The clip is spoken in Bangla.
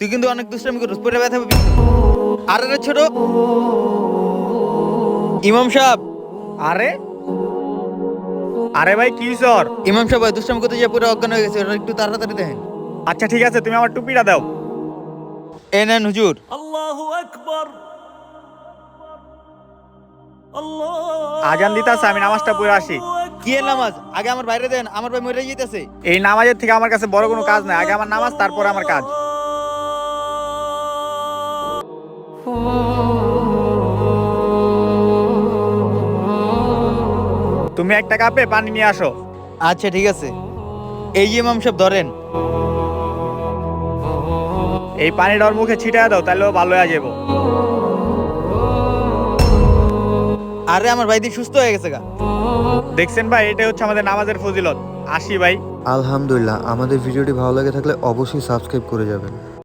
তুই কিন্তু অনেক দুষ্টামি করিস, পরে ব্যথা পাবি। আরে রে ছোট ইমাম সাহেব, আরে আরে ভাই কি সর? ইমাম সাহেব ভাই দুষ্টামি করতে গিয়ে পুরো অজ্ঞান হয়ে গেছে, ওরা একটু তাড়াতাড়ি দেখেন। আচ্ছা ঠিক আছে, তুমি আমার টুপিটা দাও। এ নেন হুজুর। আজান দিতাছে, আমি নামাজটা পড়ে আসি। কি এর নামাজ? আগে আমার বাইরে দেন, আমার ভাই মরে যেতেছে। এই নামাজের থেকে আমার কাছে বড় কোনো কাজ নাই, আগে আমার নামাজ তারপরে আমার কাজ। তুমি একটা কাপে পানি নিয়ে আসো। আচ্ছা ঠিক আছে, এই যে ইমাম সাহেব ধরেন। এই পানিটা ওর মুখে ছিটায় দাও, তাহলে ও ভালো হয়ে যাবো। আরে আমার ভাই দিয়ে সুস্থ হয়ে গেছে গা। দেখছেন ভাই, এটাই হচ্ছে আমাদের নামাজের ফজিলত। আসি ভাই। আলহামদুলিল্লাহ, আমাদের ভিডিওটি ভালো লেগে থাকলে অবশ্যই সাবস্ক্রাইব করে যাবেন।